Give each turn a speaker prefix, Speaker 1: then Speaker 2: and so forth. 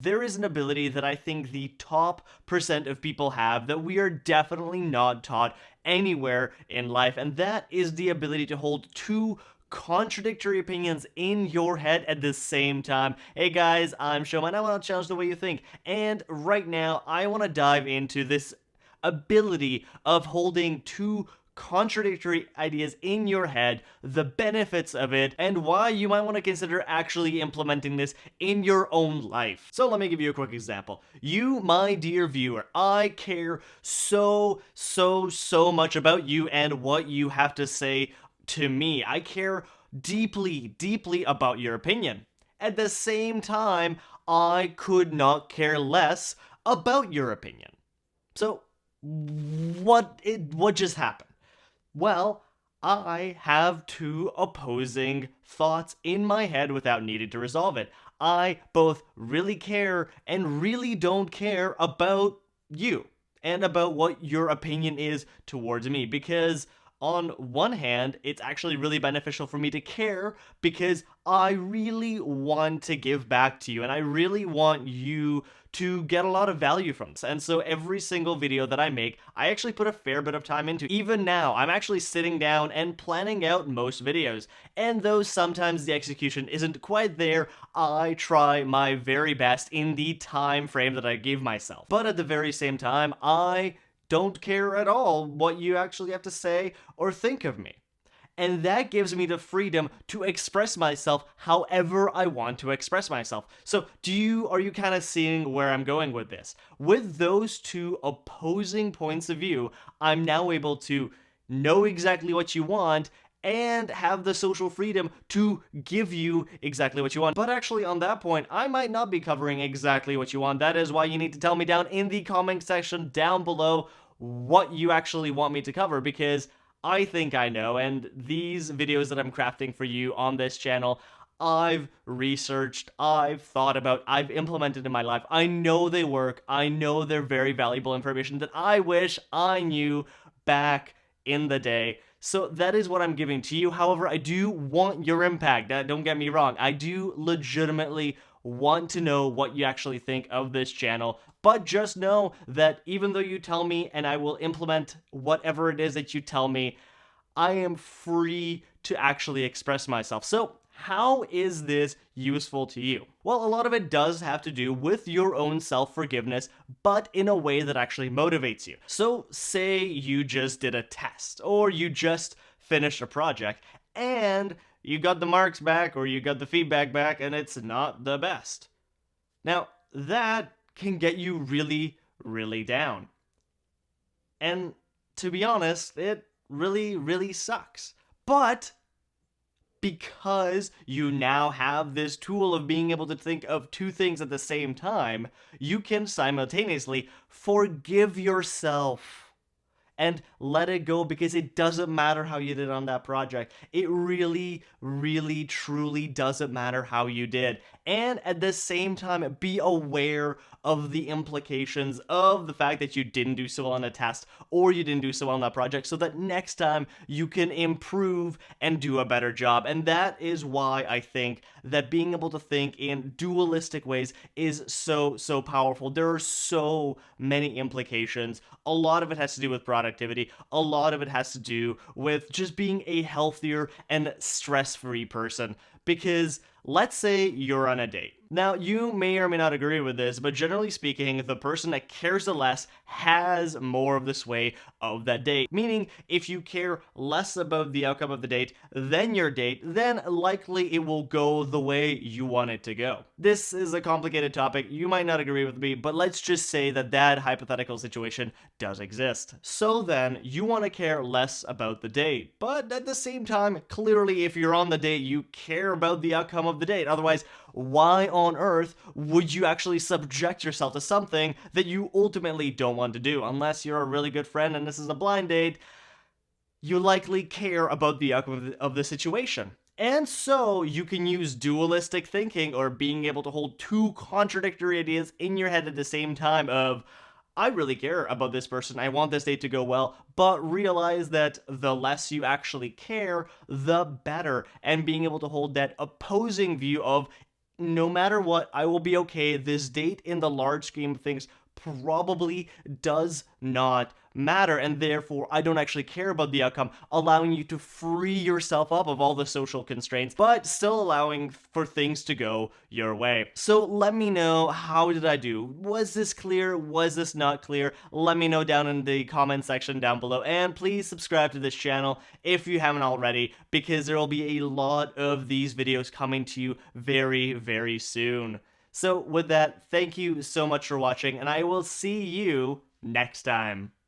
Speaker 1: there is an ability that I think the top percent of people have that we are definitely not taught anywhere in life, and that is the ability to hold two contradictory opinions in your head at the same time. Hey guys, I'm Showman. I want to challenge the way you think, and right now I want to dive into this ability of holding two contradictory ideas in your head, the benefits of it, and why you might want to consider actually implementing this in your own life. So let me give you a quick example. You, my dear viewer, I care so much about you and what you have to say to me. I care deeply about your opinion. At the same time, I could not care less about your opinion. So what just happened? Well, I have two opposing thoughts in my head without needing to resolve it. I both really care and really don't care about you and about what your opinion is towards me, because on one hand, it's actually really beneficial for me to care because I really want to give back to you and I really want you to get a lot of value from this. And so every single video that I make, I actually put a fair bit of time into. Even now, I'm actually sitting down and planning out most videos. And though sometimes the execution isn't quite there, I try my very best in the time frame that I give myself. But at the very same time, I don't care at all what you actually have to say or think of me. And that gives me the freedom to express myself however I want to express myself. So are you kind of seeing where I'm going with this? With those two opposing points of view, I'm now able to know exactly what you want and have the social freedom to give you exactly what you want. But actually, on that point, I might not be covering exactly what you want. That is why you need to tell me down in the comment section down below what you actually want me to cover, because I think I know, and these videos that I'm crafting for you on this channel, I've researched, I've thought about, I've implemented in my life. I know they work. I know they're very valuable information that I wish I knew back in the day. So that is what I'm giving to you. However, I do want your impact. Don't get me wrong. I do legitimately want to know what you actually think of this channel. But just know that even though you tell me and I will implement whatever it is that you tell me, I am free to actually express myself. So how is this useful to you? Well, a lot of it does have to do with your own self-forgiveness, but in a way that actually motivates you. So say you just did a test, or you just finished a project, and you got the marks back, or you got the feedback back, and it's not the best. Now, that can get you really down. And to be honest, it really sucks. But because you now have this tool of being able to think of two things at the same time, you can simultaneously forgive yourself and let it go, because it doesn't matter how you did on that project. It really truly doesn't matter how you did. And at the same time, be aware of the implications of the fact that you didn't do so well on a test or you didn't do so well on that project, so that next time you can improve and do a better job. And that is why I think that being able to think in dualistic ways is so powerful. There are so many implications. A lot of it has to do with productivity. A lot of it has to do with just being a healthier and stress-free person. Because let's say you're on a date. Now, you may or may not agree with this, but generally speaking, the person that cares the less has more of the sway of that date. Meaning, if you care less about the outcome of the date than your date, then likely it will go the way you want it to go. This is a complicated topic. You might not agree with me, but let's just say that that hypothetical situation does exist. So then, you want to care less about the date. But at the same time, clearly, if you're on the date, you care about the outcome of the date. Otherwise, why on earth would you actually subject yourself to something that you ultimately don't want to do? Unless you're a really good friend and this is a blind date, you likely care about the outcome of the situation. And so you can use dualistic thinking, or being able to hold two contradictory ideas in your head at the same time of, I really care about this person, I want this date to go well, but realize that the less you actually care, the better. And being able to hold that opposing view of, no matter what, I will be okay. This date in the large scheme of things probably does not matter, and therefore I don't actually care about the outcome, allowing you to free yourself up of all the social constraints, but still allowing for things to go your way. So let me know, how did I do? Was this clear? Was this not clear? Let me know down in the comment section down below, and please subscribe to this channel if you haven't already, because there will be a lot of these videos coming to you very, very soon. So with that, thank you so much for watching, and I will see you next time.